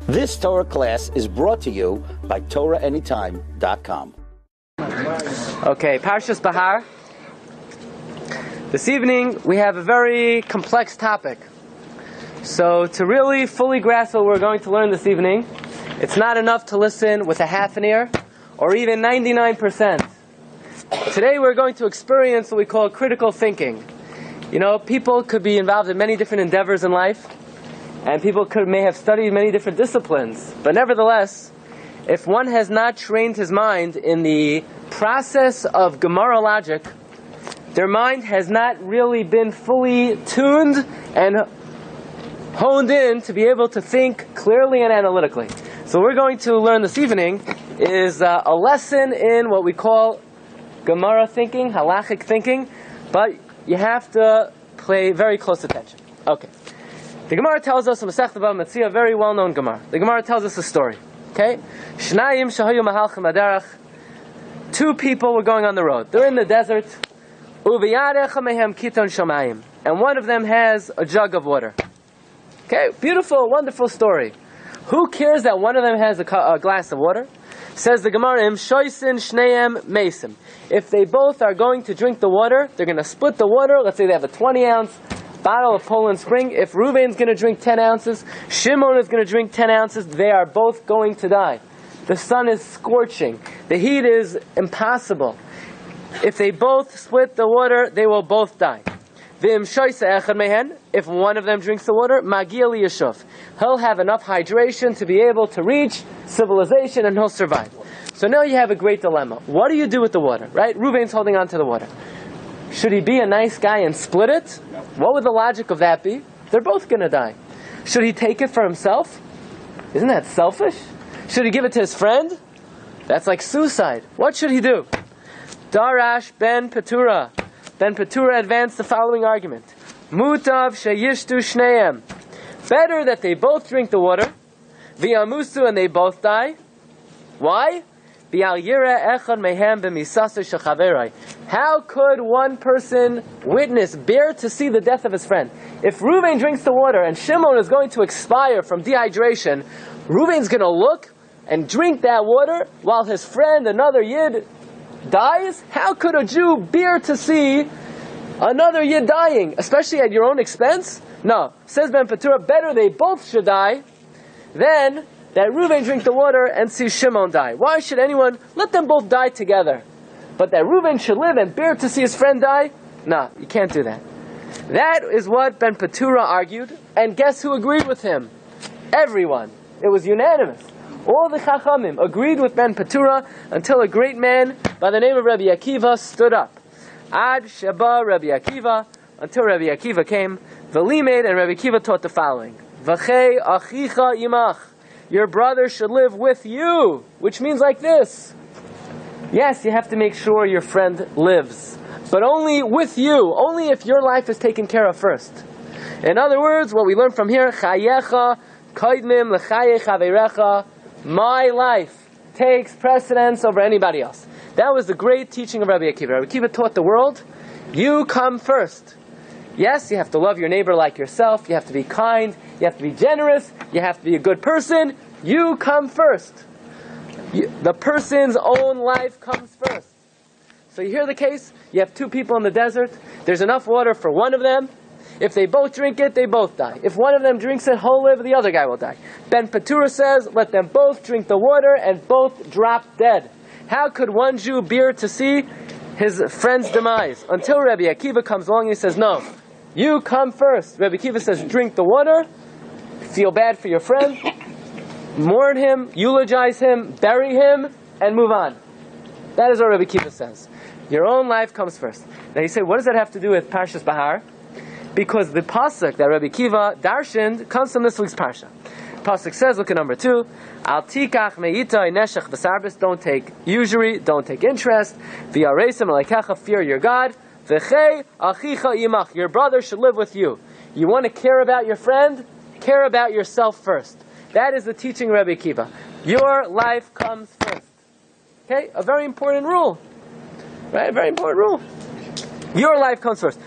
This Torah class is brought to you by TorahAnytime.com. Okay, Parshas Behar. This evening we have a very complex topic. So to really fully grasp what we're going to learn this evening, it's not enough to listen with a half an ear or even 99%. Today we're going to experience what we call critical thinking. You know, people could be involved in many different endeavors in life, and people may have studied many different disciplines. But nevertheless, if one has not trained his mind in the process of Gemara logic, their mind has not really been fully tuned and honed in to be able to think clearly and analytically. So what we're going to learn this evening is a lesson in what we call Gemara thinking, halachic thinking, but you have to pay very close attention. Okay. The Gemara tells us, a very well-known Gemara. The Gemara tells us a story. Okay? Shnayim shahayu mahalchim adarach. Two people were going on the road. They're in the desert. Uviyadecha mehem kiton shamayim. And one of them has a jug of water. Okay? Beautiful, wonderful story. Who cares that one of them has a glass of water? Says the Gemara, Im shoysin shneim mesim. If they both are going to drink the water, they're going to split the water. Let's say they have a 20-ounce bottle of Poland Spring. If Reuven's going to drink 10 ounces, Shimon is going to drink 10 ounces, they are both going to die. The sun is scorching. The heat is impossible. If they both split the water, they will both die. If one of them drinks the water, he'll have enough hydration to be able to reach civilization and he'll survive. So now you have a great dilemma. What do you do with the water, right? Reuven's holding on to the water. Should he be a nice guy and split it? What would the logic of that be? They're both going to die. Should he take it for himself? Isn't that selfish? Should he give it to his friend? That's like suicide. What should he do? Darash ben Petura. Ben Petura advanced the following argument. Mutav sheyishtu shneim. Better that they both drink the water. V'yamusu, and they both die. Why? How could one person bear to see the death of his friend? If Reuven drinks the water and Shimon is going to expire from dehydration, Reuven's going to look and drink that water while his friend, another Yid, dies? How could a Jew bear to see another Yid dying, especially at your own expense? No. Says Ben Petura, better they both should die than that Reuven drink the water and see Shimon die. Why should anyone let them both die together? But that Reuven should live and bear to see his friend die? No, you can't do that. That is what Ben Petura argued, and guess who agreed with him? Everyone. It was unanimous. All the Chachamim agreed with Ben Petura until a great man by the name of Rabbi Akiva stood up. Ad Sheba Rabbi Akiva, until Rabbi Akiva came, V'limed, and Rabbi Akiva taught the following. V'chei achicha imach. Your brother should live with you, which means like this. Yes, you have to make sure your friend lives, but only with you, only if your life is taken care of first. In other words, what we learn from here, chayecha kaidmim lechaye chaverecha, my life takes precedence over anybody else. That was the great teaching of Rabbi Akiva. Rabbi Akiva taught the world, you come first. Yes, you have to love your neighbor like yourself, you have to be kind, you have to be generous, you have to be a good person. You come first. The person's own life comes first. So you hear the case? You have two people in the desert. There's enough water for one of them. If they both drink it, they both die. If one of them drinks it, he'll live, the other guy will die. Ben Petura says, let them both drink the water and both drop dead. How could one Jew bear to see his friend's demise? Until Rabbi Akiva comes along and he says, no, you come first. Rabbi Akiva says, drink the water, feel bad for your friend, mourn him, eulogize him, bury him, and move on. That is what Rabbi Akiva says. Your own life comes first. Now you say, what does that have to do with Parshas Behar? Because the pasuk that Rabbi Akiva darshaned comes from this week's Parsha. Pasuk says, look at number 2, Al tikach meita neshech v'sarbis, don't take usury, don't take interest, v'yaresim alekecha, fear your God, v'chei achicha imach, your brother should live with you. You want to care about your friend? Care about yourself first. That is the teaching of Rabbi Akiva. Your life comes first. Okay? A very important rule. Right? A very important rule. Your life comes first.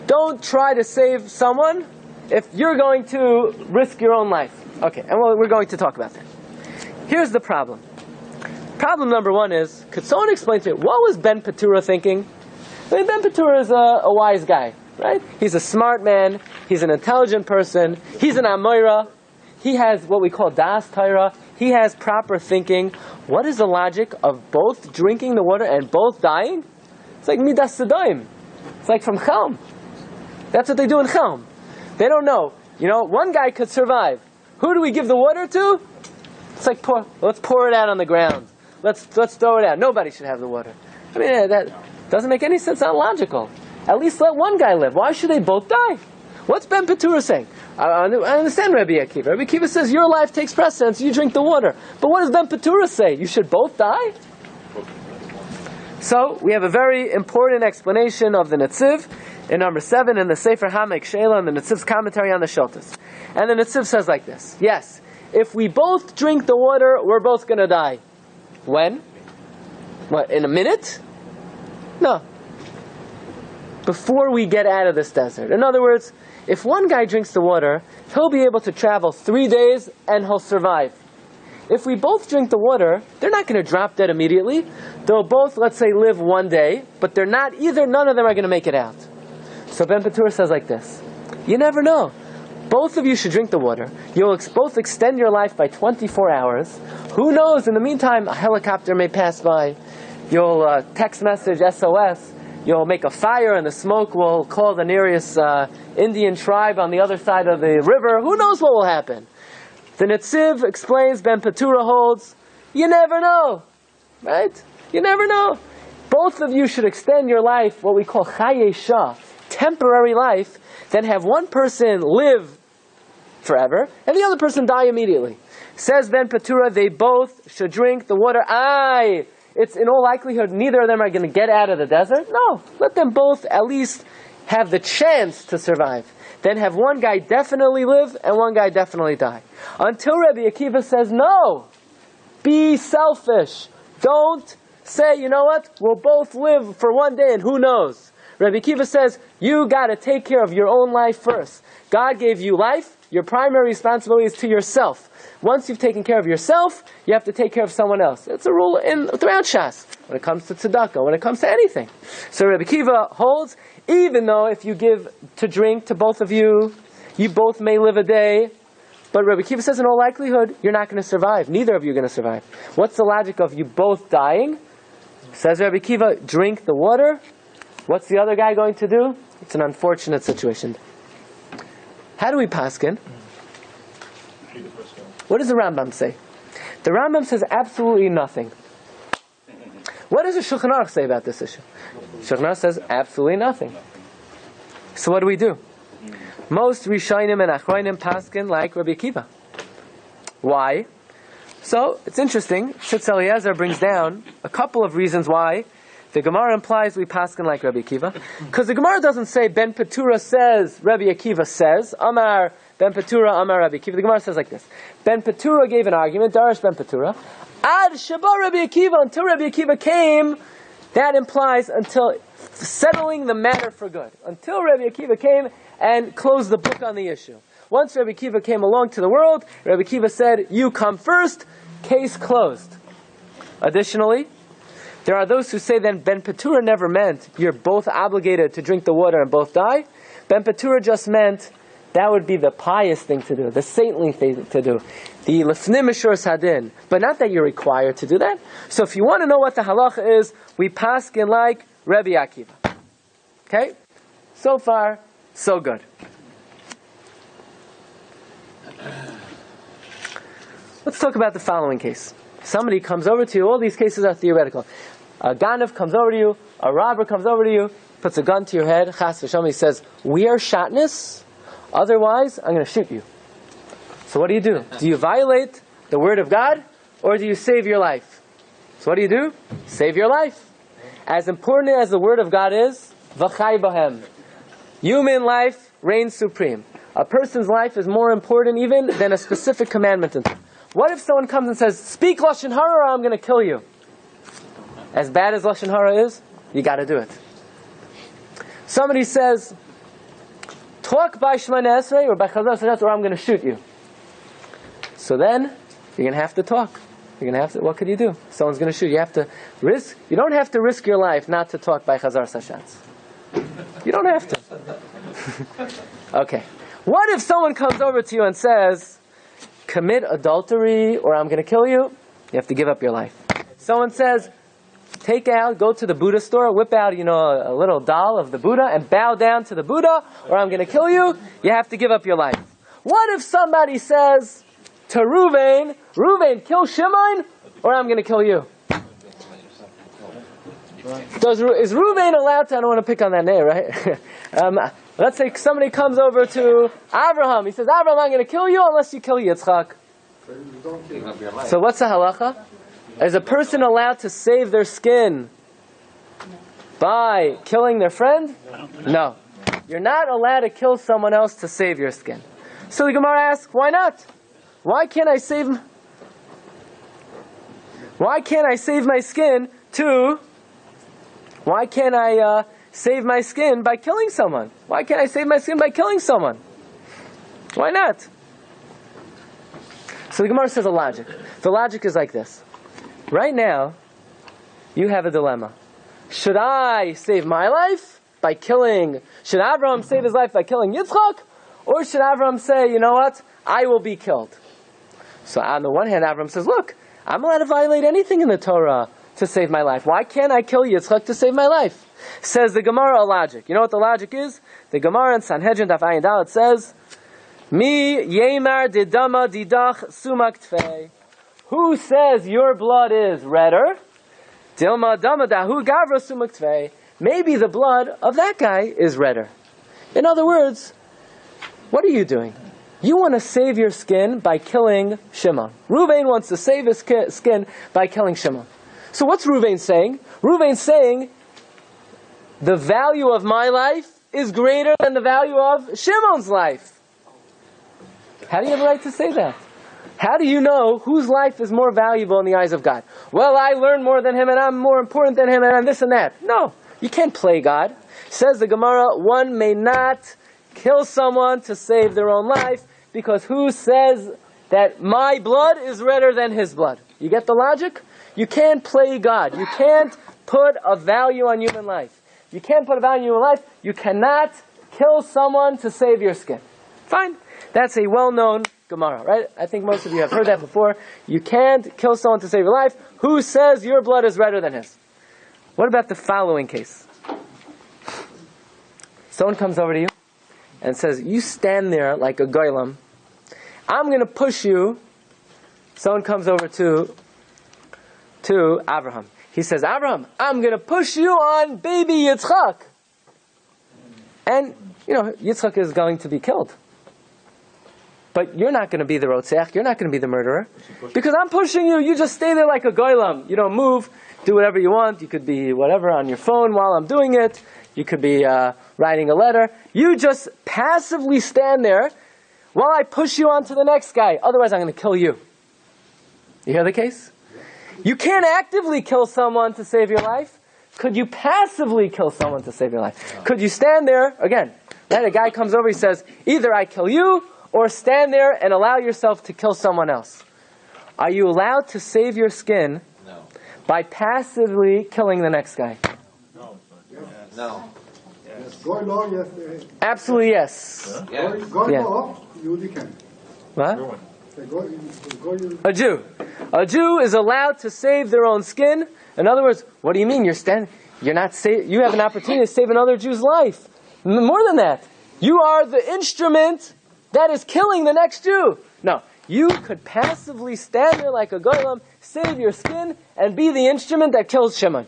Don't try to save someone if you're going to risk your own life. Okay, and we're going to talk about that. Here's the problem. Problem number one is, could someone explain to me, what was Ben Petura thinking? I mean, Ben Petura is a wise guy, right? He's a smart man, he's an intelligent person, he's an Amoira, he has what we call Das Torah, he has proper thinking. What is the logic of both drinking the water and both dying? It's like Midas Sedoim. It's like from Chelm. That's what they do in Chelm. They don't know. One guy could survive. Who do we give the water to? It's like, let's pour it out on the ground. Let's throw it out. Nobody should have the water. I mean, that doesn't make any sense. Not logical. At least let one guy live. Why should they both die? What's Ben Petura saying? I understand Rabbi Akiva. Rabbi Akiva says your life takes precedence. You drink the water. But what does Ben Petura say? You should both die? So we have a very important explanation of the Netziv in number 7 in the Sefer Hamek Sheila and the Netziv's commentary on the Shiltas. And the Netziv says like this. Yes, if we both drink the water, we're both going to die. When? What, in a minute? No. Before we get out of this desert. In other words, if one guy drinks the water, he'll be able to travel 3 days and he'll survive. If we both drink the water, they're not going to drop dead immediately. They'll both, let's say, live 1 day, but none of them are going to make it out. So Ben Petura says like this. You never know. Both of you should drink the water. You'll both extend your life by 24 hours. Who knows? In the meantime, a helicopter may pass by. You'll text message SOS. You'll make a fire and the smoke will call the nearest Indian tribe on the other side of the river. Who knows what will happen? The Netziv explains, Ben Petura holds, you never know. Right? You never know. Both of you should extend your life, what we call Chaye Shah, temporary life, then have one person live forever and the other person die immediately. Says Ben Petura, they both should drink the water. It's in all likelihood neither of them are going to get out of the desert. No, let them both at least have the chance to survive. Then have one guy definitely live and one guy definitely die. Until Rabbi Akiva says, no, be selfish. Don't say, you know what, we'll both live for 1 day and who knows. Rabbi Akiva says, you got to take care of your own life first. God gave you life. Your primary responsibility is to yourself. Once you've taken care of yourself, you have to take care of someone else. It's a rule throughout Shas, when it comes to tzedakah, when it comes to anything. So Rabbi Akiva holds, even though if you give to drink to both of you, you both may live a day, but Rabbi Akiva says in all likelihood, you're not going to survive. Neither of you are going to survive. What's the logic of you both dying? Says Rabbi Akiva, drink the water. What's the other guy going to do? It's an unfortunate situation. How do we paskin? What does the Rambam say? The Rambam says absolutely nothing. What does the Shulchan Aruch say about this issue? Shulchan Aruch says absolutely nothing. So what do? Most Rishonim and Achronim paskin like Rabbi Akiva. Why? So it's interesting. Tzitz Eliezer brings down a couple of reasons why the Gemara implies we paskin like Rabbi Akiva. Because the Gemara doesn't say Ben Petura says, Rabbi Akiva says, Amar Ben Petura, Amar Rabbi Akiva. The Gemara says like this. Ben Petura gave an argument, Darash Ben Petura. Ad Sheba Rabbi Akiva, until Rabbi Akiva came, that implies until settling the matter for good. Until Rabbi Akiva came and closed the book on the issue. Once Rabbi Akiva came along to the world, Rabbi Akiva said, you come first, case closed. Additionally, there are those who say then Ben Petura never meant you're both obligated to drink the water and both die. Ben Petura just meant that would be the pious thing to do, the saintly thing to do, the lefnim mishur sadin, but not that you're required to do that. So if you want to know what the halacha is, we paskin like Rabbi Akiva. Okay? So far, so good. Let's talk about the following case. Somebody comes over to you, all these cases are theoretical. A ganav comes over to you, a robber comes over to you, puts a gun to your head, chas v'shalom, he says, we are shatnez, otherwise I'm going to shoot you. So what do? Do you violate the word of God, or do you save your life? So what do? Save your life. As important as the word of God is, v'chai b'hem. Human life reigns supreme. A person's life is more important even than a specific commandment. What if someone comes and says, speak Lashon Hara or I'm going to kill you? As bad as Lashon Hara is, you got to do it. Somebody says, talk by Shemana Esrei or by Chazal Sadat or I'm going to shoot you. So then, you're going to have to talk. You're going to have to, what could you do? Someone's going to shoot. You have to risk, you don't have to risk your life not to talk by Chazar Sashatz. You don't have to. Okay. What if someone comes over to you and says, commit adultery or I'm going to kill you? You have to give up your life. Someone says, go to the Buddha store, whip out, a little doll of the Buddha and bow down to the Buddha or I'm going to kill you. You have to give up your life. What if somebody says to Reuven, kill Shimon or I'm going to kill you? Is Reuven allowed to, I don't want to pick on that name, right? Let's say somebody comes over to Abraham. He says, Abraham, I'm going to kill you unless you kill Yitzchak. So what's the halacha? Is a person allowed to save their skin by killing their friend? No. You're not allowed to kill someone else to save your skin. So the Gemara asks, why not? Why can't I save my skin Why can't I save my skin by killing someone? Why can't I save my skin by killing someone? Why not? So the Gemara says a logic. The logic is like this. Right now, you have a dilemma. Should I save my life by killing... Should Abraham save his life by killing Yitzchak? Or should Abraham say, you know what? I will be killed. So on the one hand, Abraham says, look, I'm allowed to violate anything in the Torah to save my life. Why can't I kill Yitzchak to save my life? Says the Gemara a logic. You know what the logic is? The Gemara in Sanhedrin Daf Ayin Dalet says, Mi yemar didama didach sumak tfei. Who says your blood is redder? Dilma dama dahu gavra sumak tfei. Maybe the blood of that guy is redder. In other words, what are you doing? You want to save your skin by killing Shimon. Reuven wants to save his skin by killing Shimon. So what's Reuven saying? Reuven's saying, the value of my life is greater than the value of Shimon's life. How do you have a right to say that? How do you know whose life is more valuable in the eyes of God? Well, I learned more than him and I'm more important than him and I'm this and that. No, you can't play God. Says the Gemara, one may not kill someone to save their own life because who says that my blood is redder than his blood? You get the logic? You can't play God. You can't put a value on human life. You can't put a value on human life. You cannot kill someone to save your skin. Fine. That's a well-known Gemara, right? I think most of you have heard that before. You can't kill someone to save your life. Who says your blood is redder than his? What about the following case? Someone comes over to you and says, you stand there like a goylem. I'm going to push you. Someone comes over to Abraham. He says, Abraham, I'm going to push you on baby Yitzchak. And, Yitzchak is going to be killed. But you're not going to be the Rotzeach. You're not going to be the murderer. Because I'm pushing you. You just stay there like a goylem. You don't move. Do whatever you want. You could be whatever on your phone while I'm doing it. You could be writing a letter. You just passively stand there while I push you on to the next guy. Otherwise, I'm going to kill you. You hear the case? You can't actively kill someone to save your life. Could you passively kill someone to save your life? Could you stand there, again, then a guy comes over, he says, either I kill you, or stand there and allow yourself to kill someone else. Are you allowed to save your skin by passively killing the next guy? No. Yes. Absolutely yes. What? A Jew. A Jew is allowed to save their own skin. In other words, what do you mean? You have an opportunity to save another Jew's life. More than that. You are the instrument that is killing the next Jew. No. You could passively stand there like a goylem, save your skin, and be the instrument that kills Shimon.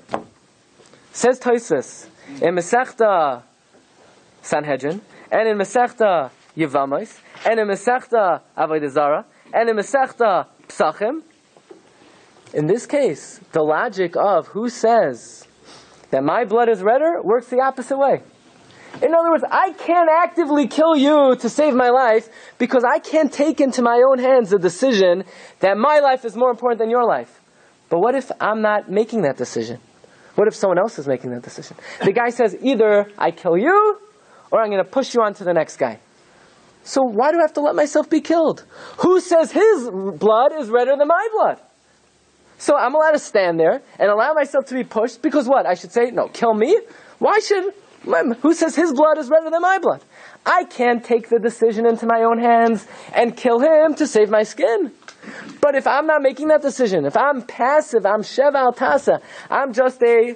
Says Tosfos in Masechta Sanhedrin, and in Masechta Yevamos, and in Masechta Avodah Zarah, and in Masechta Psachim. In this case, the logic of who says that my blood is redder works the opposite way. In other words, I can't actively kill you to save my life because I can't take into my own hands the decision that my life is more important than your life. But what if I'm not making that decision? What if someone else is making that decision? The guy says, either I kill you or I'm going to push you on to the next guy. So why do I have to let myself be killed? Who says his blood is redder than my blood? So I'm allowed to stand there and allow myself to be pushed because what? I should say, no, kill me? Who says his blood is redder than my blood? I can't take the decision into my own hands and kill him to save my skin. But if I'm not making that decision, if I'm passive, I'm sheva al tasa, I'm just a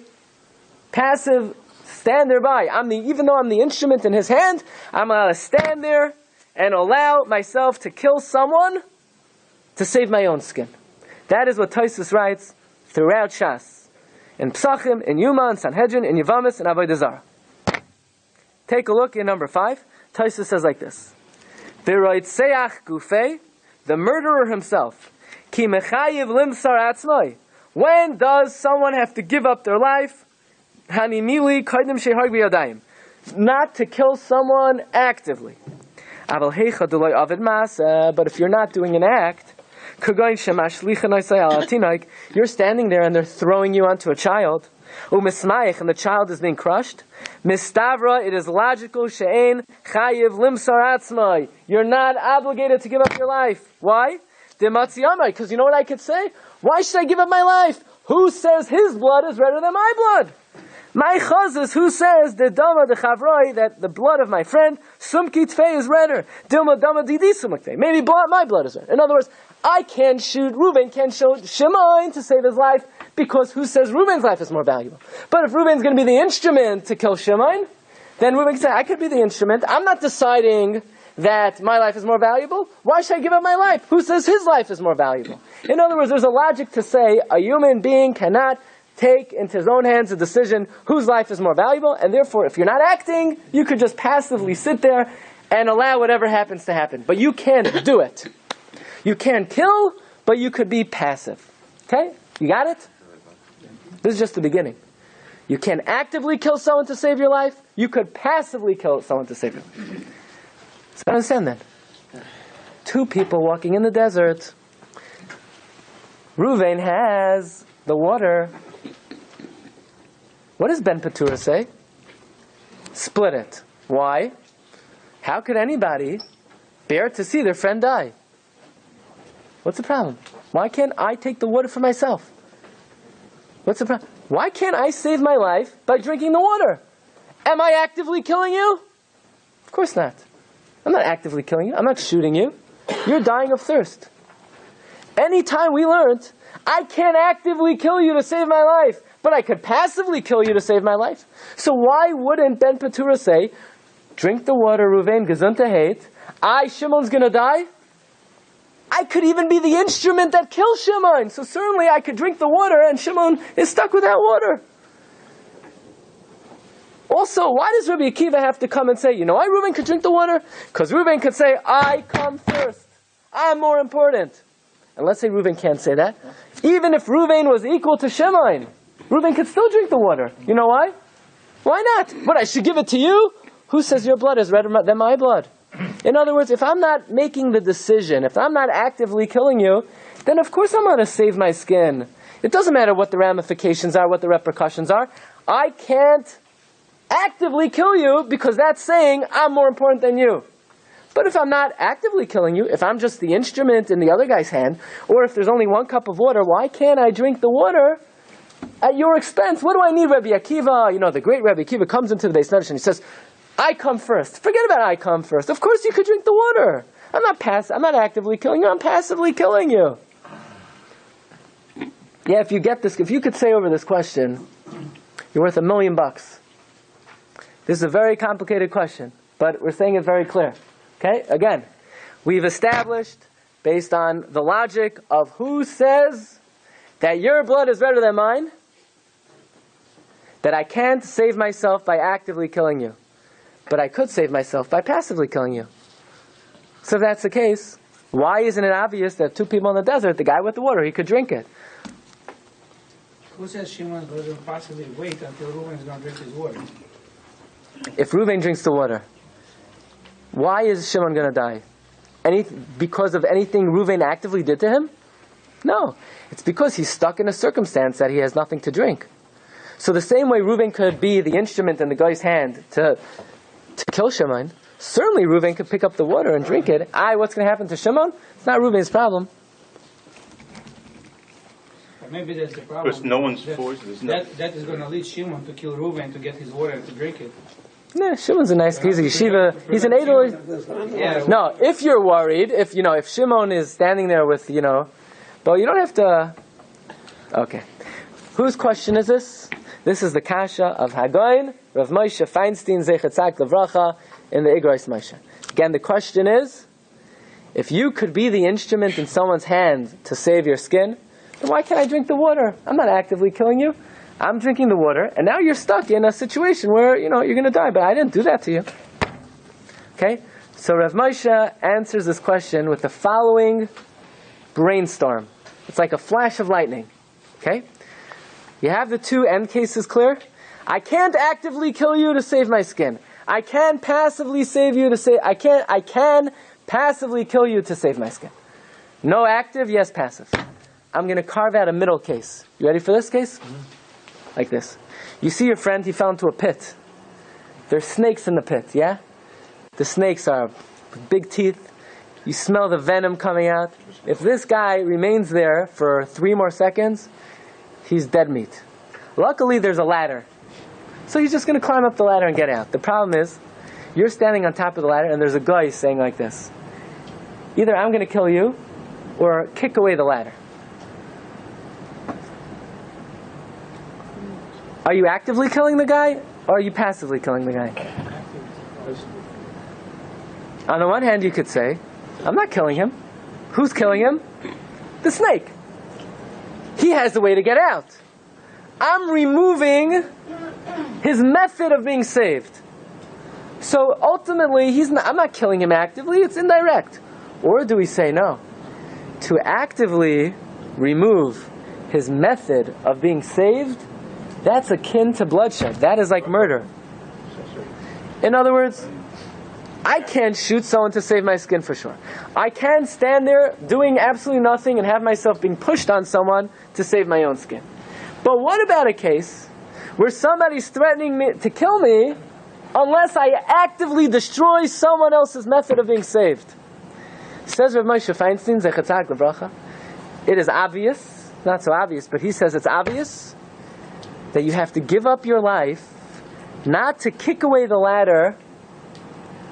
passive stander by. Even though I'm the instrument in his hand, I'm allowed to stand there and allow myself to kill someone to save my own skin. That is what Tosfos writes throughout Shas. In Psachim, in Yuma, in Sanhedrin, in Yevamis, and Avodah Zarah. Take a look in number 5. Tosfos says like this. V'roitzeach gufei, the murderer himself. Ki mechayiv limsar atzmai. When does someone have to give up their life? Hanimili kaidim sheharg b'yadayim. Not to kill someone actively. Aval heicha d'loi avid masa. But if you're not doing an act, you're standing there and they're throwing you onto a child. And the child is being crushed. Mistavra, it is logical. She'ein chayiv limsar atzmai. You're not obligated to give up your life. Why? Because you know what I could say? Why should I give up my life? Who says his blood is redder than my blood? My chazes, who says the dama de chavroi, that the blood of my friend sumki tfei is redder? Dilma dama didi sumki. Maybe my blood is redder. In other words, I can't shoot Reuben, can't shoot Shimon to save his life, because who says Reuben's life is more valuable? But if Reuben's going to be the instrument to kill Shimon, then Reuben can say, I could be the instrument. I'm not deciding that my life is more valuable. Why should I give up my life? Who says his life is more valuable? In other words, there's a logic to say a human being cannot take into his own hands a decision whose life is more valuable, and therefore, if you're not acting, you could just passively sit there and allow whatever happens to happen. But you can't do it. You can't kill, but you could be passive. Okay? You got it? This is just the beginning. You can actively kill someone to save your life. You could passively kill someone to save your life. So understand that. 2 people walking in the desert. Reuven has the water. What does Ben Petura say? Split it. Why? How could anybody bear to see their friend die? What's the problem? Why can't I take the water for myself? What's the problem? Why can't I save my life by drinking the water? Am I actively killing you? Of course not. I'm not actively killing you. I'm not shooting you. You're dying of thirst. Anytime we learned, I can't actively kill you to save my life, but I could passively kill you to save my life. So why wouldn't Ben Petura say, drink the water, Reuven, gesundheit hate. Shimon's going to die? I could even be the instrument that kills Shimon. So certainly I could drink the water and Shimon is stuck without water. Also, why does Rabbi Akiva have to come and say, you know why Reuven could drink the water? Because Reuven could say, I come first. I'm more important. And let's say Reuven can't say that. Even if Reuven was equal to Shimon, Reuven could still drink the water. You know why? Why not? But I should give it to you? Who says your blood is redder than my blood? In other words, if I'm not making the decision, if I'm not actively killing you, then of course I'm going to save my skin. It doesn't matter what the ramifications are, what the repercussions are. I can't actively kill you because that's saying I'm more important than you. But if I'm not actively killing you, if I'm just the instrument in the other guy's hand, or if there's only 1 cup of water, why can't I drink the water at your expense? What do I need, Rabbi Akiva? You know, the great Rabbi Akiva comes into the Beis Medrash and he says, I come first. Forget about I come first. Of course you could drink the water. I'm not actively killing you. I'm passively killing you. Yeah, if you get this, if you could say over this question, you're worth $1 million. This is a very complicated question, but we're saying it very clear. Okay? Again, we've established, based on the logic of who says that your blood is redder than mine, that I can't save myself by actively killing you. But I could save myself by passively killing you. So if that's the case, why isn't it obvious that 2 people in the desert, the guy with the water, he could drink it? Who says Shimon doesn't possibly wait until Reuven is going to drink his water? If Reuven drinks the water, why is Shimon going to die? Because of anything Reuven actively did to him? No. It's because he's stuck in a circumstance that he has nothing to drink. So the same way Reuven could be the instrument in the guy's hand to kill Shimon, certainly Reuven could pick up the water and drink it. What's going to happen to Shimon? It's not Reuven's problem. But maybe that's the problem. Because no one's forced. That is going to lead Shimon to kill Reuven to get his water and to drink it. No, Shimon's a nice, he's a yeshiva, he's an Edel. Yeah. No, if you're worried, if Shimon is standing there with, but you don't have to, okay. Whose question is this? This is the Kasha of Hagoin, Rav Moshe Feinstein, Zechatzak Levracha, in the Igros Moshe. Again, the question is, if you could be the instrument in someone's hand to save your skin, then why can't I drink the water? I'm not actively killing you. I'm drinking the water, and now you're stuck in a situation where, you're going to die, but I didn't do that to you. Okay? So Rav Moshe answers this question with the following brainstorm. It's like a flash of lightning. Okay? You have the two end cases clear? I can't actively kill you to save my skin. I can passively save you to save... I can passively kill you to save my skin. No active, yes passive. I'm going to carve out a middle case. You ready for this case? Like this. You see your friend, he fell into a pit. There's snakes in the pit, yeah? The snakes are big teeth. You smell the venom coming out. If this guy remains there for 3 more seconds, he's dead meat. Luckily, there's a ladder. So he's just going to climb up the ladder and get out. The problem is, you're standing on top of the ladder and there's a guy saying like this. Either I'm going to kill you, or kick away the ladder. Are you actively killing the guy, or are you passively killing the guy? On the one hand, you could say, I'm not killing him. Who's killing him? The snake. He has the way to get out. I'm removing his method of being saved. So ultimately, I'm not killing him actively, it's indirect. Or do we say, no, to actively remove his method of being saved, that's akin to bloodshed. That is like murder. In other words, I can't shoot someone to save my skin for sure. I can stand there doing absolutely nothing and have myself being pushed on someone to save my own skin. But what about a case where somebody's threatening me to kill me unless I actively destroy someone else's method of being saved? Says Rabbi Moshe Feinstein, Zechatzak Levracha, it is obvious, not so obvious, but he says it's obvious that you have to give up your life not to kick away the ladder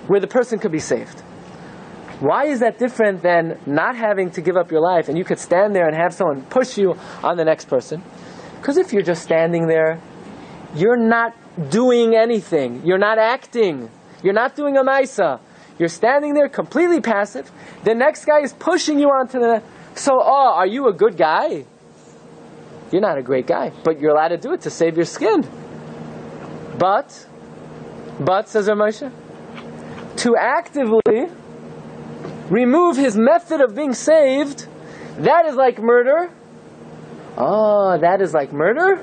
where the person could be saved. Why is that different than not having to give up your life and you could stand there and have someone push you on the next person? Because if you're just standing there, you're not doing anything. You're not acting. You're not doing a maisa. You're standing there completely passive. The next guy is pushing you onto the... So, are you a good guy? You're not a great guy, but you're allowed to do it to save your skin. But, says Rav Moshe, to actively remove his method of being saved, that is like murder. Oh, that is like murder?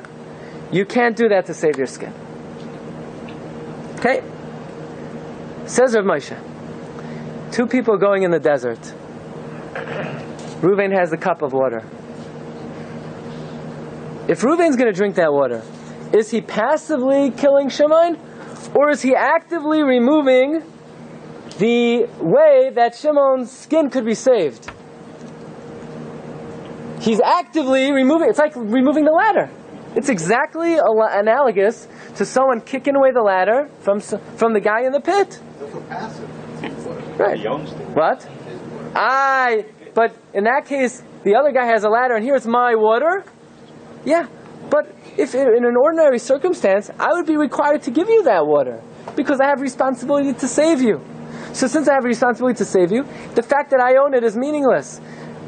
You can't do that to save your skin. Okay? Says Rav Moshe, 2 people going in the desert. Reuven has a cup of water. If Reuven's going to drink that water, is he passively killing Shimon? Or is he actively removing the way that Shimon's skin could be saved? He's actively removing, it's like removing the ladder. It's exactly analogous to someone kicking away the ladder from the guy in the pit. Also passive. Right. He owns it. What? But in that case, the other guy has a ladder and here it's my water. Yeah, but if in an ordinary circumstance, I would be required to give you that water because I have responsibility to save you. So since I have a responsibility to save you, the fact that I own it is meaningless.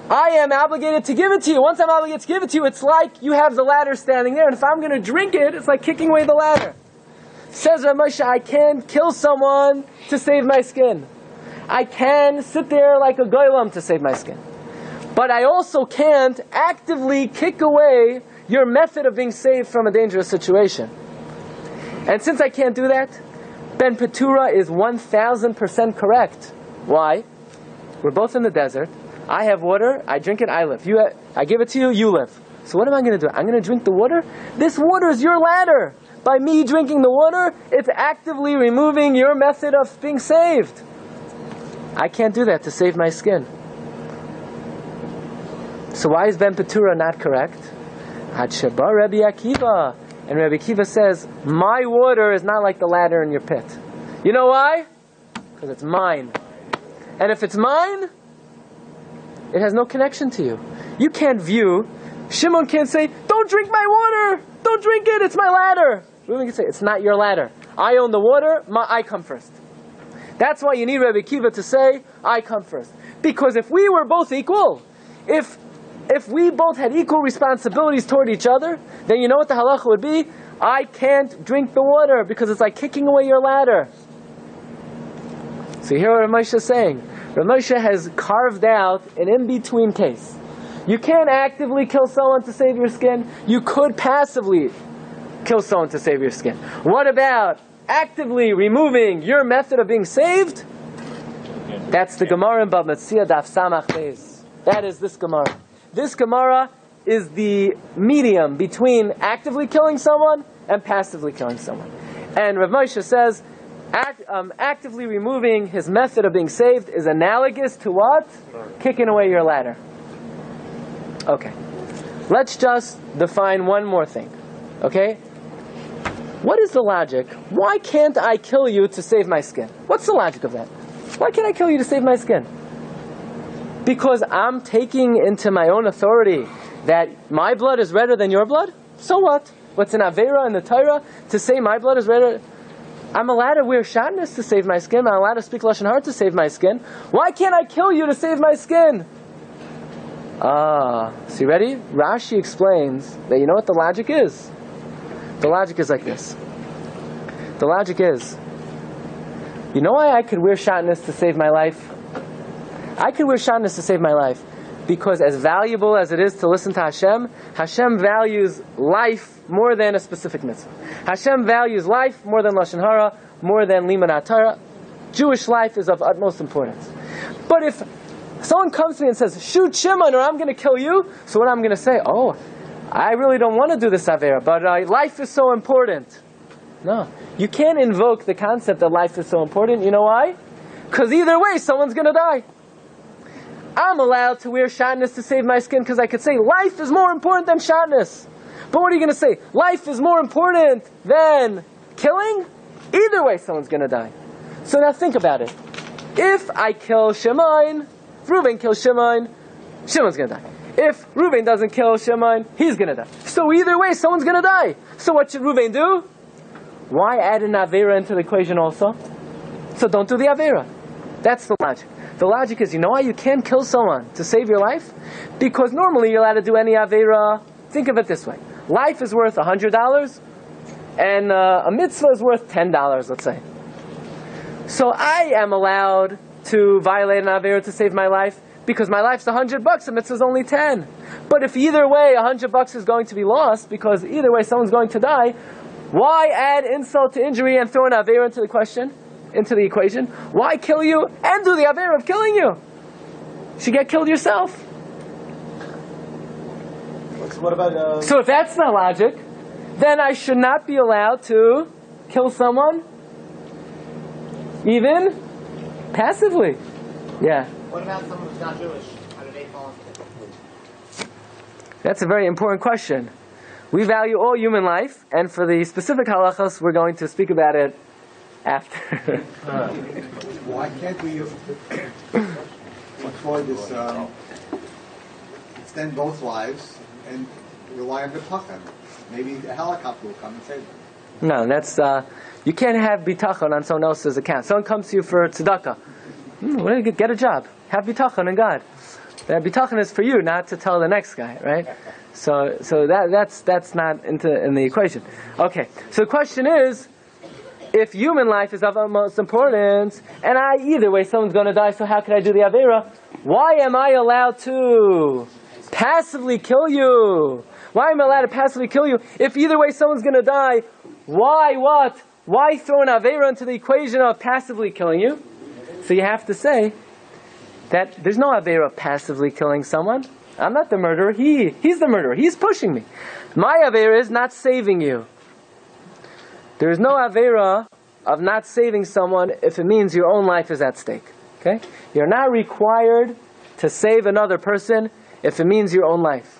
I am obligated to give it to you. Once I'm obligated to give it to you, it's like you have the ladder standing there, and if I'm going to drink it, it's like kicking away the ladder. Says Rav Moshe, I can kill someone to save my skin. I can sit there like a goylem to save my skin. But I also can't actively kick away your method of being saved from a dangerous situation. And since I can't do that, Ben Petura is 1000% correct. Why? We're both in the desert. I have water, I drink it, I live. I give it to you, you live. So what am I going to do? I'm going to drink the water? This water is your ladder. by me drinking the water, it's actively removing your method of being saved. I can't do that to save my skin. So why is Ben Petura not correct? Ad Sheba Rabbi Akiva. And Rabbi Akiva says, my water is not like the ladder in your pit. You know why? Because it's mine. And if it's mine, it has no connection to you. You can't view. Shimon can't say, don't drink my water. Don't drink it. It's my ladder. Reuben can say, it's not your ladder. I own the water. I come first. That's why you need Rabbi Akiva to say, I come first. Because if we were both equal, if we both had equal responsibilities toward each other, then you know what the halacha would be? I can't drink the water because it's like kicking away your ladder. So you hear what Rav Moshe is saying. Rav Moshe has carved out an in-between case. You can't actively kill someone to save your skin. You could passively kill someone to save your skin. What about actively removing your method of being saved? That's the Gemara in Bava Metzia Daf Samach Beis. That is this Gemara. This Gemara is the medium between actively killing someone and passively killing someone. And Rav Moshe says, actively removing his method of being saved is analogous to what? Kicking away your ladder. Okay. Let's just define one more thing. Okay? What is the logic? Why can't I kill you to save my skin? What's the logic of that? Why can't I kill you to save my skin? Because I'm taking into my own authority that my blood is redder than your blood? So what? What's an Avera in the Torah to say my blood is redder? I'm allowed to wear shatnez to save my skin. I'm allowed to speak Lashon Hara to save my skin. Why can't I kill you to save my skin? So you ready? Rashi explains that you know what the logic is? The logic is like this. The logic is, you know why I could wear shatnez to save my life? I could wear shatnez to save my life because as valuable as it is to listen to Hashem, Hashem values life more than a specific mitzvah. Hashem values life more than Lashon Hara, more than Limud Torah. Jewish life is of utmost importance. But if someone comes to me and says, shoot Shimon or I'm going to kill you, so what I'm going to say, oh, I really don't want to do this Avera, but life is so important. No, you can't invoke the concept that life is so important. You know why? Because either way, someone's going to die. I'm allowed to wear shatnez to save my skin because I could say life is more important than shatnez. But what are you going to say? Life is more important than killing? Either way, someone's going to die. So now think about it. If I kill Shimon, if Reuben kills Shimon, Shimon's going to die. If Reuben doesn't kill Shimon, he's going to die. So either way, someone's going to die. So what should Reuben do? Why add an Avera into the equation also? So don't do the Avera. That's the logic. The logic is, you know why you can't kill someone to save your life? Because normally you're allowed to do any Avera. Think of it this way. Life is worth $100 and a mitzvah is worth $10, let's say. So I am allowed to violate an Avera to save my life because my life's $100, a mitzvah's only 10. But if either way $100 is going to be lost because either way someone's going to die, why add insult to injury and throw an Avera into the equation? Why kill you and do the Avera of killing you? You should get killed yourself. What about So if that's not logic, then I should not be allowed to kill someone even passively. Yeah. What about someone who's not Jewish? How do they fall into it? That's a very important question. We value all human life, and for the specific halachas, we're going to speak about it after. why can't we employ this extend both lives and rely on the Pachon? Maybe a helicopter will come and save them. No, that's you can't have bitachon on someone else's account. Someone comes to you for tzedakah. Get a job. Have bitachon in God. That bitachon is for you, not to tell the next guy, right? So that's not in the equation. Okay. So the question is, if human life is of utmost importance, and either way someone's going to die, so how can I do the Avera? Why am I allowed to passively kill you? Why am I allowed to passively kill you? If either way someone's going to die, why what? Why throw an Avera into the equation of passively killing you? So you have to say that there's no Avera of passively killing someone. I'm not the murderer. He's the murderer. He's pushing me. My Avera is not saving you. There is no avera of not saving someone if it means your own life is at stake. Okay? You're not required to save another person if it means your own life.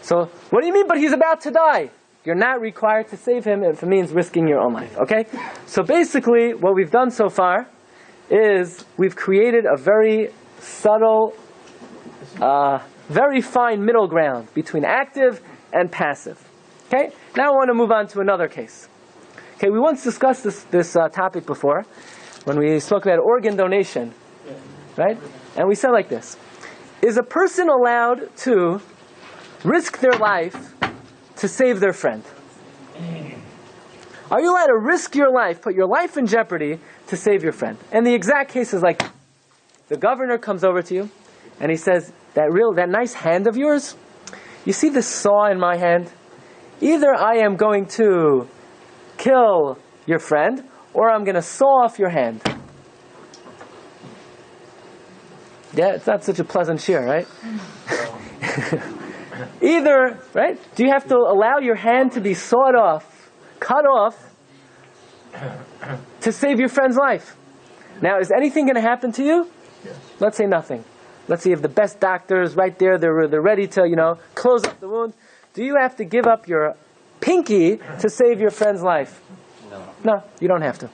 So, what do you mean, but he's about to die? You're not required to save him if it means risking your own life. Okay? So basically, what we've done so far is we've created a very subtle, very fine middle ground between active and passive. Okay? Now I want to move on to another case. Okay, we once discussed this topic before when we spoke about organ donation, right? And we said like this: is a person allowed to risk their life to save their friend? Are you allowed to risk your life, put your life in jeopardy to save your friend? And the exact case is like, the governor comes over to you and he says, that nice hand of yours, you see this saw in my hand? Either I am going to kill your friend or I'm going to saw off your hand. Yeah, it's not such a pleasant shiur, right? Either, right? Do you have to allow your hand to be sawed off, cut off, to save your friend's life? Now, is anything going to happen to you? Yes. Let's say nothing. Let's say you have the best doctors right there. They're ready to, close up the wound. Do you have to give up your pinky to save your friend's life? No, you don't have to.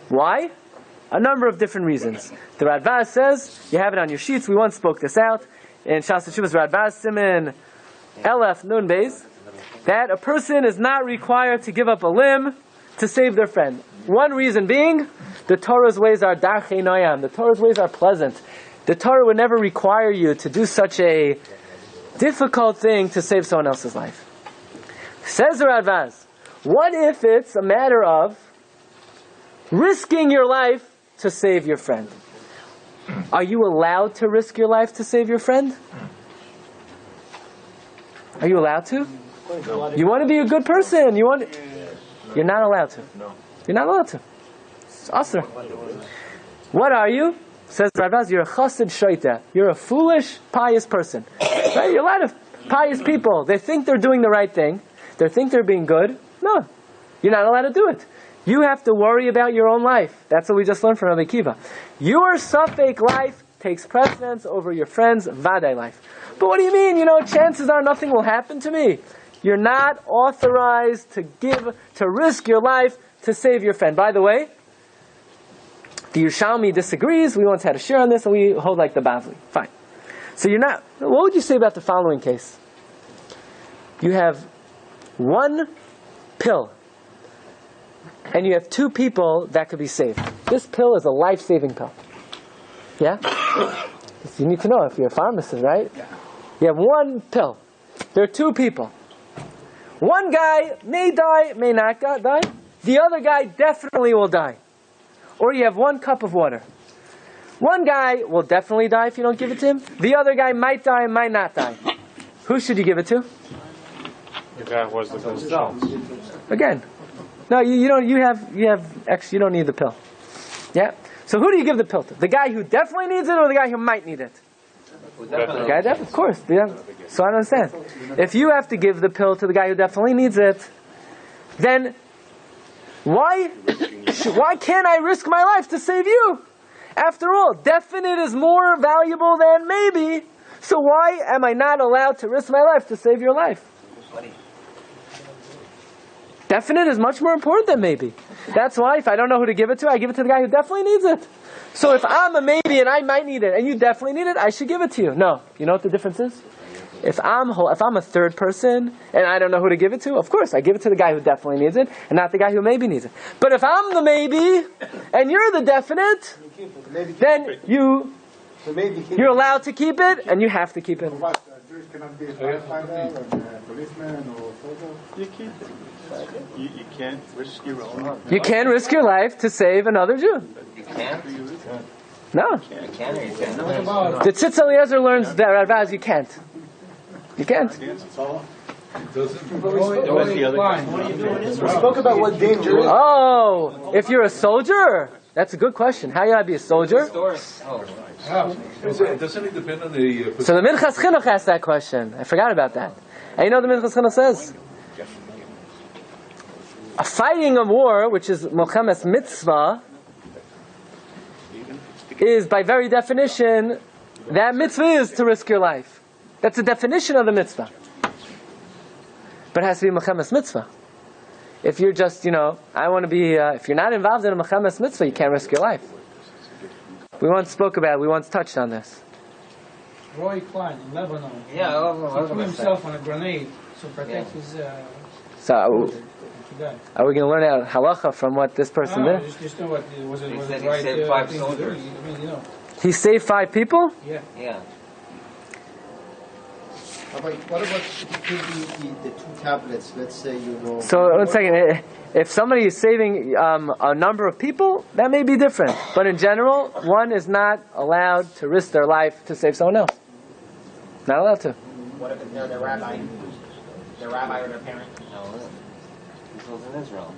Why? A number of different reasons. The Radbaz says, you have it on your sheets. We once spoke this out in Shas Teshuvos Radbaz Siman Elef Nun Beis, that a person is not required to give up a limb to save their friend. One reason being, the Torah's ways are darchei noyam. The Torah's ways are pleasant. The Torah would never require you to do such a difficult thing to save someone else's life. Says the Radbaz, what if it's a matter of risking your life to save your friend? Are you allowed to risk your life to save your friend? Are you allowed to? You want to be a good person. You're not allowed to. You're not allowed to. It's asur. What are you? Says Rabbi, you're a chassid shoita. You're a foolish, pious person. Right? You're a lot of pious people. They think they're doing the right thing. They think they're being good. No. You're not allowed to do it. You have to worry about your own life. That's what we just learned from Rabbi Kiva. Your safek life takes precedence over your friend's vadai life. But what do you mean? Chances are nothing will happen to me. You're not authorized to risk your life to save your friend. By the way, the Yerushalmi disagrees. We once had a shiur on this, and we hold like the Bavli. Fine. So you're not. What would you say about the following case? You have one pill, and you have two people that could be saved. This pill is a life-saving pill. Yeah? You need to know if you're a pharmacist, right? You have one pill. There are two people. One guy may die, may not die. The other guy definitely will die. Or you have one cup of water. One guy will definitely die if you don't give it to him. The other guy might die, might not die. Who should you give it to? The guy who has the pill. Again. No, you don't. You don't need the pill. Yeah. So who do you give the pill to? The guy who definitely needs it, or the guy who might need it? The guy definitely, of course. Yeah. So I don't understand. If you have to give the pill to the guy who definitely needs it, then why can't I risk my life to save you? After all, definite is more valuable than maybe. So why am I not allowed to risk my life to save your life? Definite is much more important than maybe. That's why if I don't know who to give it to, I give it to the guy who definitely needs it. So if I'm a maybe and I might need it, and you definitely need it, I should give it to you. No. You know what the difference is? If I'm a third person and I don't know who to give it to, of course I give it to the guy who definitely needs it and not the guy who maybe needs it. But if I'm the maybe and you're the definite, then you're allowed to keep it and you have to keep it. Cannot be a firefighter or a policeman or soldier. You keep it. You can't risk your own. You can risk your life to save another Jew. You can't? No. You can or you can't? The Tzitz Eliezer learns that Radbaz you can't. You can't. It doesn't. What's the other guy? We spoke about what danger is. Oh, if you're a soldier, that's a good question. How you gotta be a soldier? Doesn't it depend on the... So the Minchas Chinuch asked that question. I forgot about that. And you know what the Minchas Chinuch says? A fighting of war, which is Mochames mitzvah, is by very definition, that mitzvah is to risk your life. That's the definition of the mitzvah. But it has to be Mochames mitzvah. If you're just, I want to be, if you're not involved in a Mochames mitzvah, you can't risk your life. We once touched on this. Roy Klein in Lebanon. Yeah, he threw himself on a grenade to protect his. So, are we going to learn out halacha from what this person did? Just know what was it. He Was said it he right saved 5 thing to do? soldiers. I mean, He saved 5 people? Yeah. Yeah. What about the 2 tablets? Let's say So, one second. If somebody is saving a number of people, that may be different. But in general, one is not allowed to risk their life to save someone else. Not allowed to. What if they're their rabbi? Their rabbi or their parent? No. This was in Israel.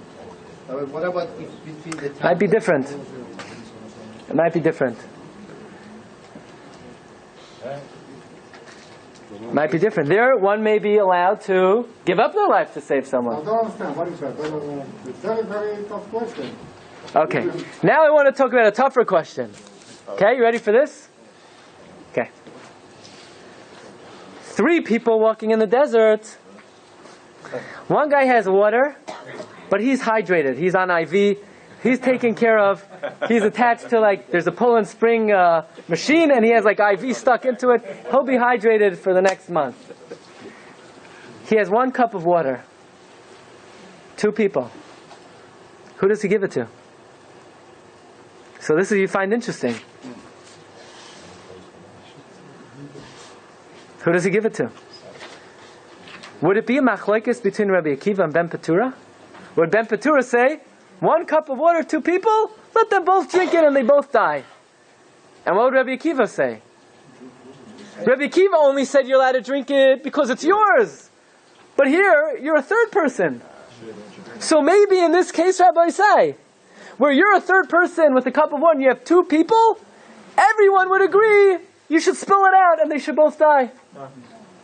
What about if between the tablets? Might be different. It might be different. Might be different. There, one may be allowed to give up their life to save someone. I don't understand. What is that? It's a very, very tough question. Okay. Now I want to talk about a tougher question. Okay, you ready for this? Okay. 3 people walking in the desert. One guy has water, but he's hydrated. He's on IV. He's taken care of. He's attached to there's a pull and spring machine, and he has IV stuck into it. He'll be hydrated for the next month. He has 1 cup of water. 2 people. Who does he give it to? So this is you find interesting. Who does he give it to? Would it be a machlokes between Rabbi Akiva and Ben Petura? Would Ben Petura say, 1 cup of water, 2 people, let them both drink it and they both die? And what would Rabbi Akiva say? Rabbi Akiva only said you're allowed to drink it because it's yours. But here, you're a 3rd person. So maybe in this case, Rabbi say, where you're a 3rd person with a cup of water and you have 2 people, everyone would agree you should spill it out and they should both die.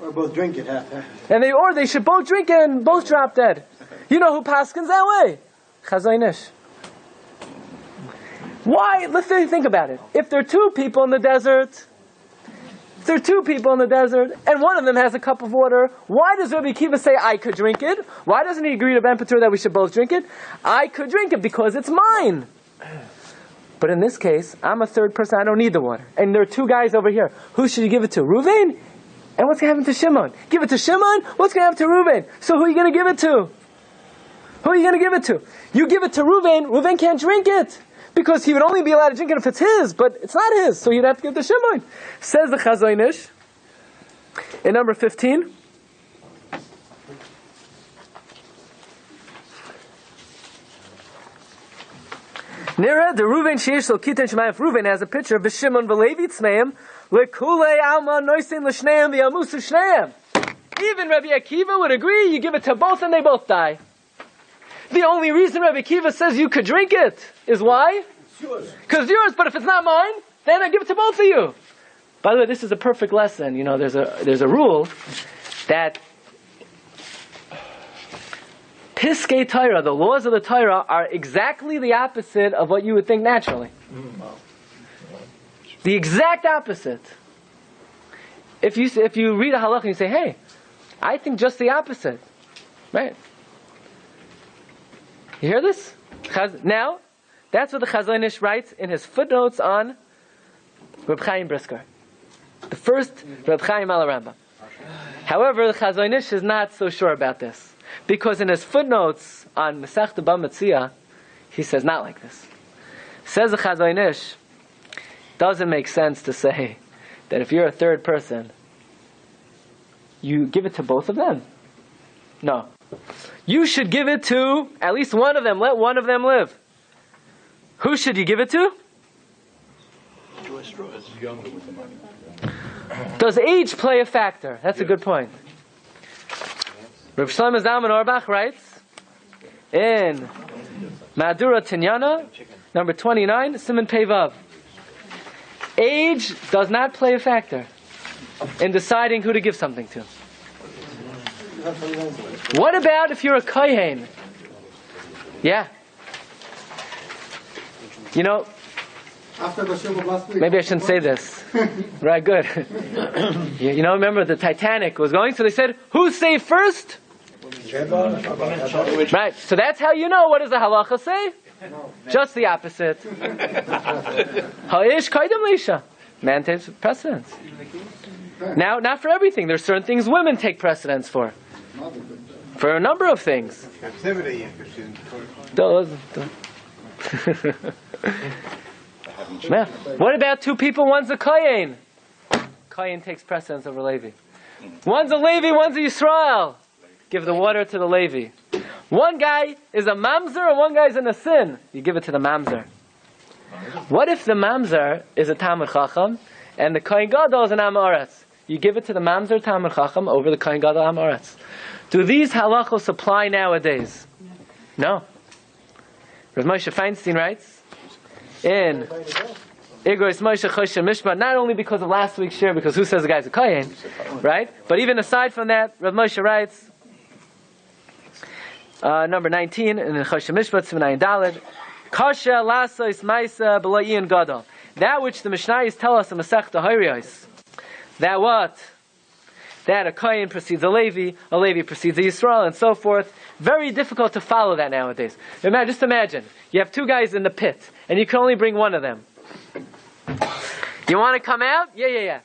Or both drink it, Or they should both drink it and both drop dead. You know who paskins that way? Chazon Ish. Why? Let's think about it. If there are 2 people in the desert, and one of them has a cup of water, why does Rabbi Akiva say I could drink it? Why doesn't he agree to Ben Petura that we should both drink it? I could drink it because it's mine. But in this case, I'm a 3rd person, I don't need the water. And there are 2 guys over here. Who should you give it to? Reuven? And what's going to happen to Shimon? Give it to Shimon? What's going to happen to Reuven? So who are you going to give it to? Who are you going to give it to? You give it to Reuven, Reuven can't drink it. Because he would only be allowed to drink it if it's his, but it's not his, so he'd have to give it to Shimon. Says the Chazon Ish, in number 15, Nira, the Reuven Sheish Kiten Shemayim, if Reuven has a picture of Shimon V'Levi Tzmeim, L'kulei Alma Noisin L'Shneim V'Yamusu Shneim. Even Rabbi Akiva would agree, you give it to both and they both die. The only reason Rabbi Akiva says you could drink it is why? Because it's yours, but if it's not mine, then I give it to both of you. By the way, this is a perfect lesson. There's a rule that Piskei Torah, the laws of the Torah, are exactly the opposite of what you would think naturally. The exact opposite. If you read a halacha and you say, hey, I think just the opposite. Right? You hear this? Now, that's what the Chazon Ish writes in his footnotes on Reb Chaim Brisker. The first Reb Chaim al Rambam. However, the Chazon Ish is not so sure about this. Because in his footnotes on Masechta Bava Metzia, he says not like this. Says the Chazon Ish, doesn't make sense to say that if you're a 3rd person, you give it to both of them. No. You should give it to at least one of them. Let one of them live. Who should you give it to? Does age play a factor? That's a good point. Rav Shlomo Zalman Auerbach writes in Madura Tinyana, number 29, Siman Pei Vav. Age does not play a factor in deciding who to give something to. What about if you're a kohen Yeah. You know, After the show of last week. maybe I shouldn't say this. Right, good. You know, remember the Titanic was going, so they said, who's saved first? Right, so that's how you know. What does the halacha say? Just the opposite. Holiest kaidem leisha. Man takes precedence. Now, not for everything. There's certain things women take precedence for. For a number of things. What about two people? One's a Kohen. Kohen takes precedence over Levi. One's a Levi, one's a Yisrael. Give the water to the Levi. One guy is a mamzer and one guy's in a sin. You give it to the mamzer. What if the mamzer is a Talmid Chacham and the Kohen Gadol is an Am Haaretz? You give it to the mamzer Talmid Chacham over the Kohen Gadol Am Haaretz. Do these halachos apply nowadays? No. Rav Moshe Feinstein writes in Igros Moshe Choshe Mishpat, not only because of last week's share, because who says the guy's a Kohen, right? But even aside from that, Rav Moshe writes, number 19 in Choshe Mishpat, Siman Daled, Kasha Lasois Maisa B'La'ian Gadol. That which the Mishnayos tell us in Masechta Horayos, that what? That a Kohen precedes a Levi precedes a Yisrael, and so forth. Very difficult to follow that nowadays. Just imagine, you have two guys in the pit, and you can only bring one of them. You want to come out? Yeah.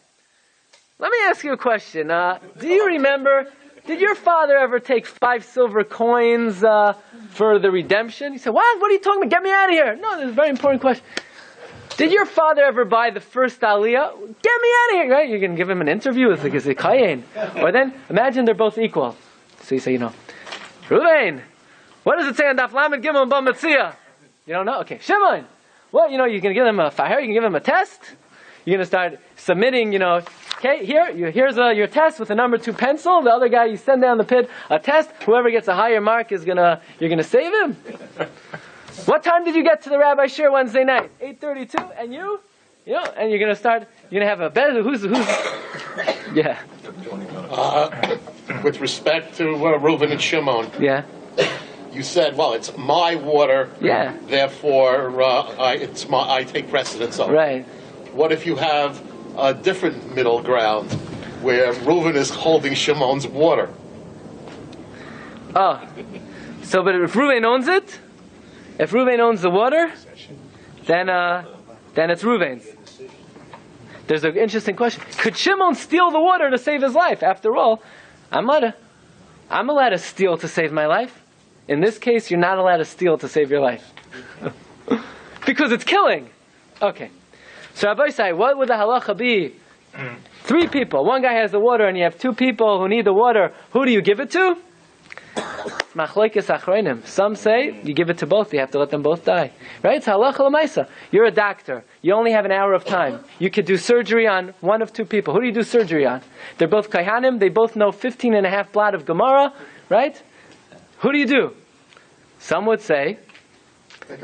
Let me ask you a question. Do you remember, did your father ever take 5 silver coins for the redemption? You said, what? What are you talking about? Get me out of here. No, this is a very important question. Did your father ever buy the first aliyah? Get me out of here, right? You're going to give him an interview with the Kayin. Or then, imagine they're both equal. So you say, Ruvain, what does it say on Daf Lamed Gimel and Ba Metzia? You don't know? Okay. Shimon, what, you're going to give him a fire, you can give him a test? You're going to start submitting, okay, here's your test with a number 2 pencil. The other guy, you send down the pit a test. Whoever gets a higher mark you're going to save him. What time did you get to the Rabbi Shir Wednesday night? 8:32. And you? And you're going to have a bet. Who's yeah. With respect to Reuven and Shimon. Yeah. You said, well, it's my water. Yeah. Therefore, I take precedence over it. Right. What if you have a different middle ground where Reuven is holding Shimon's water? Oh. So, but if Reuven owns it, if Reuven owns the water, then it's Reuven's. There's an interesting question. Could Shimon steal the water to save his life? After all, I'm allowed to steal to save my life. In this case, you're not allowed to steal to save your life. Because it's killing. Okay. So Rabbi say, what would the halacha be? 3 people. One guy has the water and you have 2 people who need the water. Who do you give it to? Machlokes achronim. Some say you give it to both. You have to let them both die. Right? It's halacha l'maisa. You're a doctor. You only have an hour of time. You could do surgery on one of 2 people. Who do you do surgery on? They're both kaihanim. They both know 15 and a half blot of Gemara. Right? Who do you do? Some would say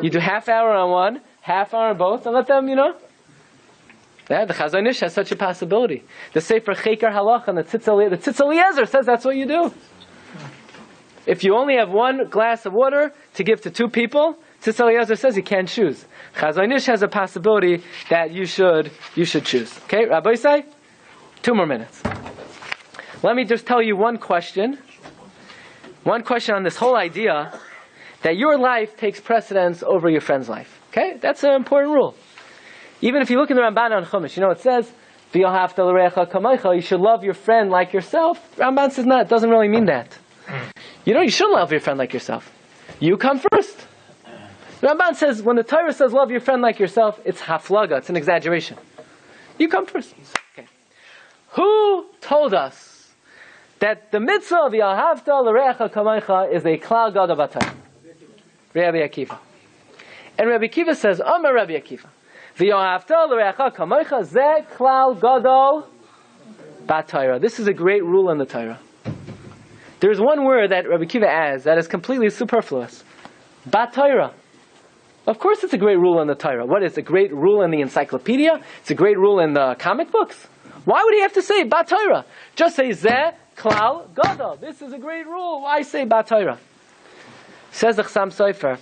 you do half hour on one, half hour on both, and let them, Yeah, the Chazon Ish has such a possibility. The Sefer Cheker Halacha and the Tzitz Eliezer says that's what you do. If you only have 1 glass of water to give to 2 people, Tzitz Eliezer says you can't choose. Chazon Ish has a possibility that you should choose. Okay, Rabbi say, 2 more minutes. Let me just tell you one question. One question on this whole idea that your life takes precedence over your friend's life. Okay, that's an important rule. Even if you look in the Ramban on Chumash, it says, you should love your friend like yourself. Ramban says, no, it doesn't really mean that. You shouldn't love your friend like yourself. You come first. Ramban says, when the Torah says love your friend like yourself, it's haflaga, it's an exaggeration. You come first. Okay. Who told us that the mitzvah of Yahavta l'recha kamaycha is a klal gadol b'Torah? Rabbi Akiva. And Rabbi Akiva says, Amar Rabbi Akiva, v'yohavta l'recha kamaycha zeh klal gadol b'Torah. This is a great rule in the Torah. There's one word that Rabbi Akiva adds that is completely superfluous. B'Torah. Of course it's a great rule in the Torah. What is a great rule in the encyclopedia? It's a great rule in the comic books. Why would he have to say B'Torah? Just say Zeh Klal Gadol. This is a great rule. Why say B'Torah? Says the Chassam Sofer,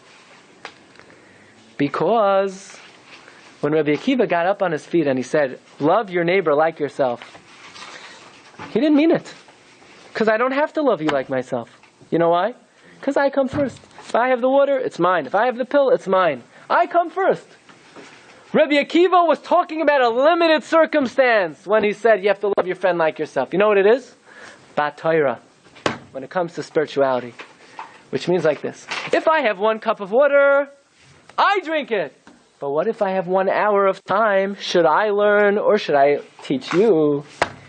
because when Rabbi Akiva got up on his feet and he said, love your neighbor like yourself, he didn't mean it. Because I don't have to love you like myself. You know why? Because I come first. If I have the water, it's mine. If I have the pill, it's mine. I come first. Rabbi Akiva was talking about a limited circumstance when he said you have to love your friend like yourself. You know what it is? Bat Torah. When it comes to spirituality. Which means like this. If I have 1 cup of water, I drink it. But what if I have 1 hour of time? Should I learn or should I teach you?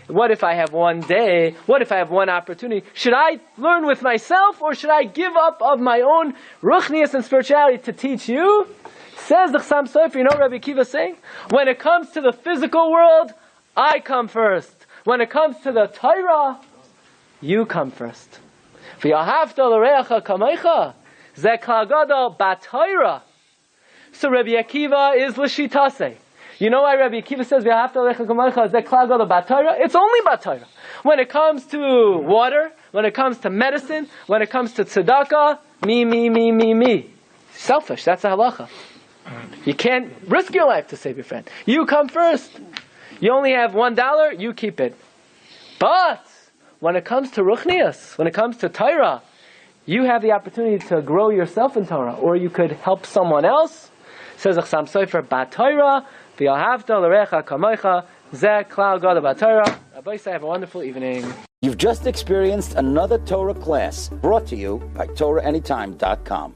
What if I have 1 day? What if I have 1 opportunity? Should I learn with myself or should I give up of my own ruchnius and spirituality to teach you? Says the Chassam Sofer, you know what Rabbi Akiva is saying? When it comes to the physical world, I come first. When it comes to the Torah, you come first. V'yahavta l'reacha kamecha, zeh klal gadol b'Torah. So Rabbi Akiva is l'shitase. You know why Rabbi Akiva says v'yahavta l'reacha kamecha, zeh klal gadol b'Torah? It's only b'Torah. When it comes to water, when it comes to medicine, when it comes to tzedakah, me. Selfish, that's a halacha. You can't risk your life to save your friend. You come first. You only have $1, you keep it. But when it comes to ruchnius, when it comes to Torah, you have the opportunity to grow yourself in Torah, or you could help someone else. Says Chassam Sofer, Bat Torah, v'yahavta l'recha kamocha, zeh klal gadol b'Torah. Rabbi, have a wonderful evening. You've just experienced another Torah class brought to you by TorahAnytime.com.